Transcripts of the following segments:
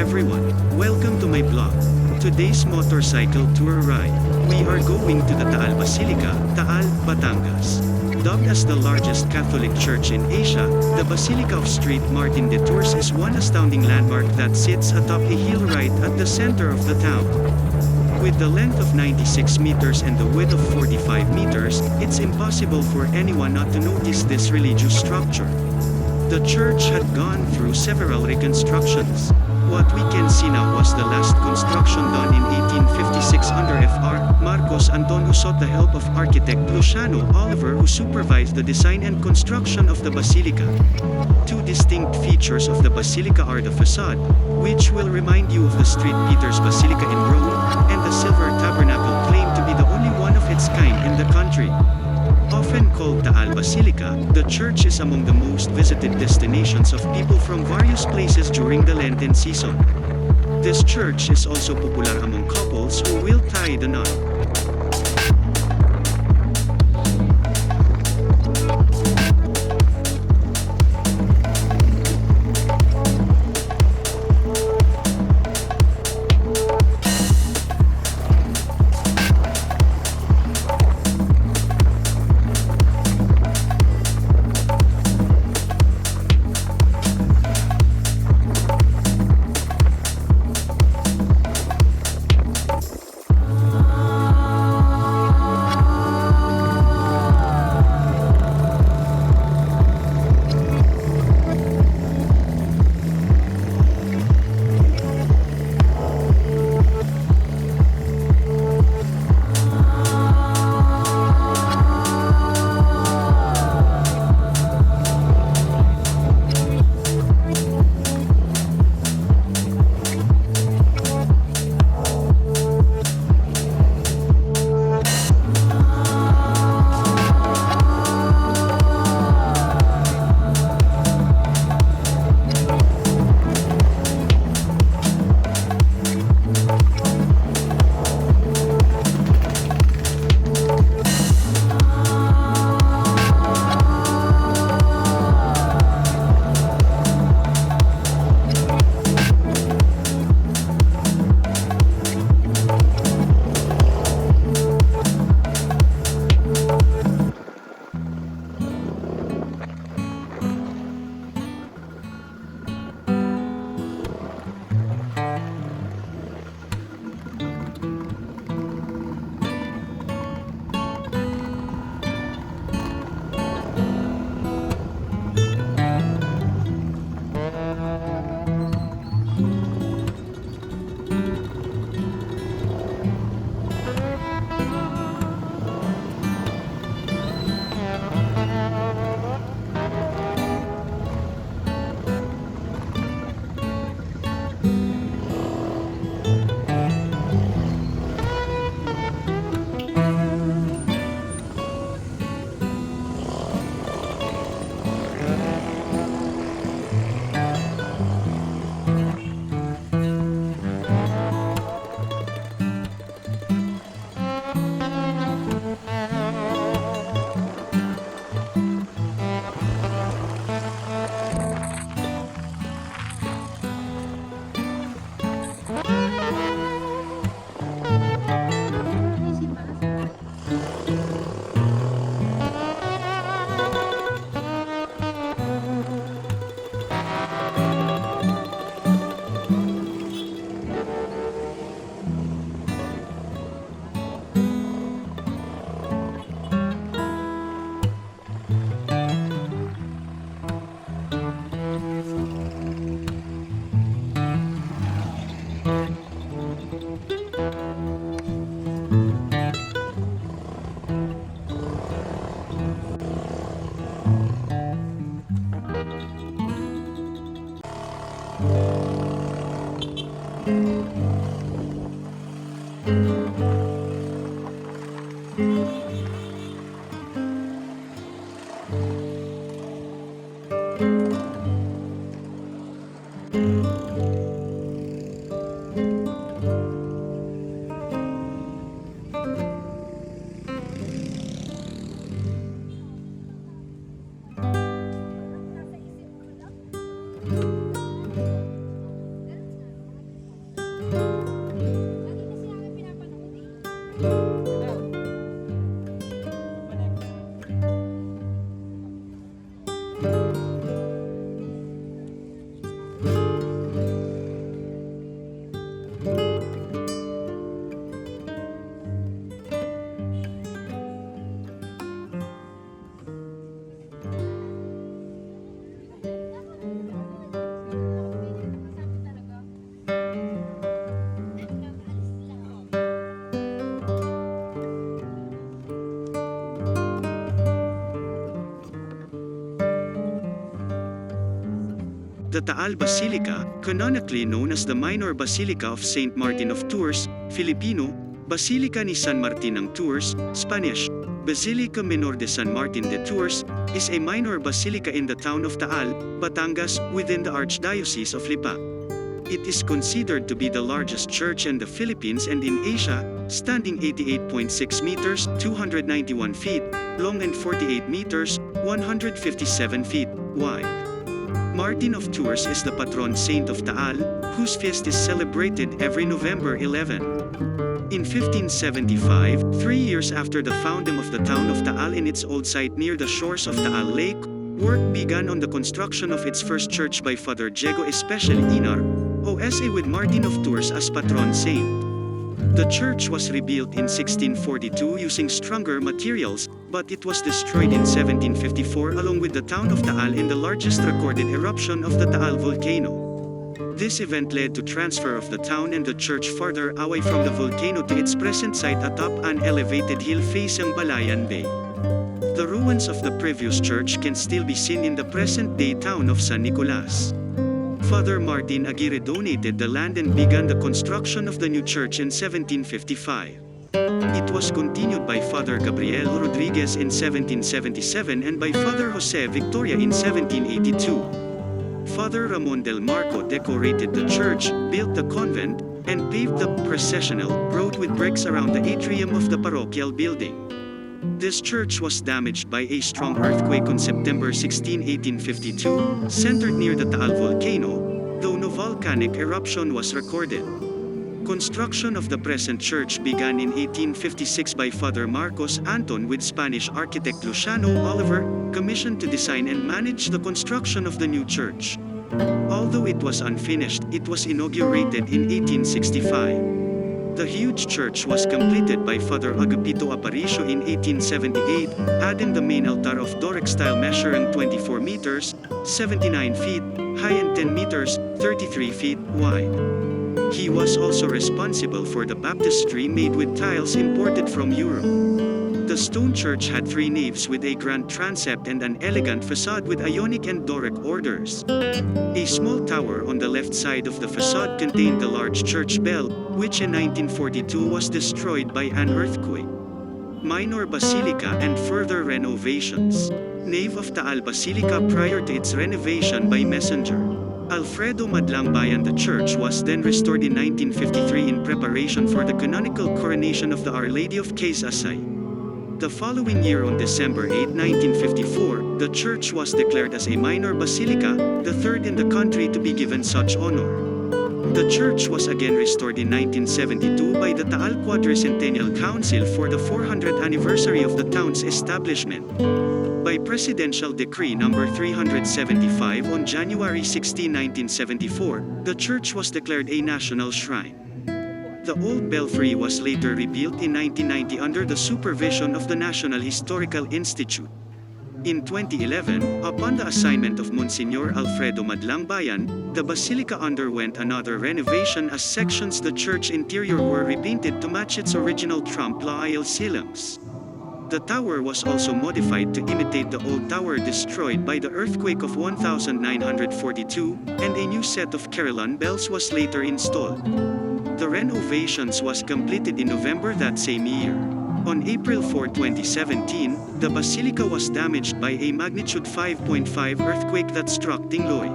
everyone, welcome to my blog. Today's motorcycle tour ride. We are going to the Taal Basilica, Taal, Batangas. Dubbed as the largest Catholic church in Asia, the Basilica of St. Martin de Tours is one astounding landmark that sits atop a hill right at the center of the town. With the length of 96 meters and the width of 45 meters, it's impossible for anyone not to notice this religious structure. The church had gone through several reconstructions. What we can see now was the last construction done in 1856 under Fr. Marcos Anton, who sought the help of architect Luciano Oliver, who supervised the design and construction of the basilica. Two distinct features of the basilica are the facade, which will remind you of the St. Peter's Basilica in Rome, and the silver tabernacle, claimed to be the only one of its kind in the country. Often called Taal Basilica, the church is among the most visited destinations of people from various places during the Lenten season. This church is also popular among couples who will tie the knot. The Taal Basilica, canonically known as the Minor Basilica of Saint Martin of Tours, Filipino, Basilica ni San Martin ng Tours, Spanish, Basilica Menor de San Martin de Tours, is a minor basilica in the town of Taal, Batangas, within the Archdiocese of Lipa. It is considered to be the largest church in the Philippines and in Asia, standing 88.6 meters, 291 feet, long and 48 meters, 157 feet, wide. Martin of Tours is the patron saint of Taal, whose feast is celebrated every November 11. In 1575, 3 years after the founding of the town of Taal in its old site near the shores of Taal Lake, work began on the construction of its first church by Father Diego Espinar, O.S.A. with Martin of Tours as patron saint. The church was rebuilt in 1642 using stronger materials, but it was destroyed in 1754 along with the town of Taal in the largest recorded eruption of the Taal Volcano. This event led to transfer of the town and the church farther away from the volcano to its present site atop an elevated hill facing Balayan Bay. The ruins of the previous church can still be seen in the present-day town of San Nicolas. Father Martin Aguirre donated the land and began the construction of the new church in 1755. It was continued by Father Gabriel Rodriguez in 1777 and by Father Jose Victoria in 1782. Father Ramon del Marco decorated the church, built the convent, and paved the processional road with bricks around the atrium of the parochial building. This church was damaged by a strong earthquake on September 16, 1852, centered near the Taal Volcano, though no volcanic eruption was recorded. Construction of the present church began in 1856 by Father Marcos Anton with Spanish architect Luciano Oliver, commissioned to design and manage the construction of the new church. Although it was unfinished, it was inaugurated in 1865. The huge church was completed by Father Agapito Aparicio in 1878, adding the main altar of Doric style measuring 24 meters, 79 feet, high and 10 meters, 33 feet wide. He was also responsible for the baptistry made with tiles imported from Europe. The stone church had 3 naves with a grand transept and an elegant facade with Ionic and Doric orders. A small tower on the left side of the facade contained the large church bell, which in 1942 was destroyed by an earthquake. Minor Basilica and further renovations. Nave of Taal Basilica prior to its renovation by Messenger Alfredo Madlangbayan. The church was then restored in 1953 in preparation for the canonical coronation of the Our Lady of O.S.A. The following year on December 8, 1954, the church was declared as a minor basilica, the third in the country to be given such honor. The church was again restored in 1972 by the Taal Quadricentennial Council for the 400th anniversary of the town's establishment. By Presidential Decree No. 375 on January 16, 1974, the church was declared a national shrine. The old belfry was later rebuilt in 1990 under the supervision of the National Historical Institute. In 2011, upon the assignment of Monsignor Alfredo Madlangbayan, the basilica underwent another renovation as sections of the church interior were repainted to match its original trompe-l'oeil ceilings. The tower was also modified to imitate the old tower destroyed by the earthquake of 1942, and a new set of carillon bells was later installed. The renovations was completed in November that same year. On April 4, 2017, the basilica was damaged by a magnitude 5.5 earthquake that struck Tingloy.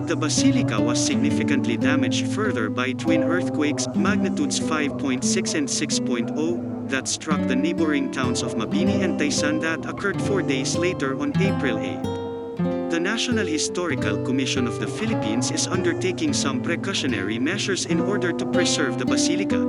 The basilica was significantly damaged further by twin earthquakes, magnitudes 5.6 and 6.0, that struck the neighboring towns of Mabini and Taysan that occurred 4 days later on April 8. The National Historical Commission of the Philippines is undertaking some precautionary measures in order to preserve the basilica.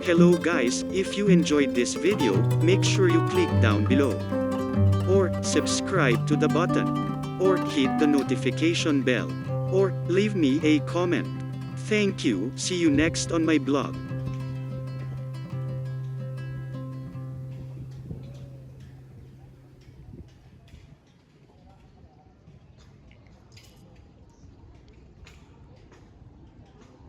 Hello guys, if you enjoyed this video, make sure you click down below. Or, subscribe to the button. Or, hit the notification bell. Or, leave me a comment. Thank you, see you next on my blog.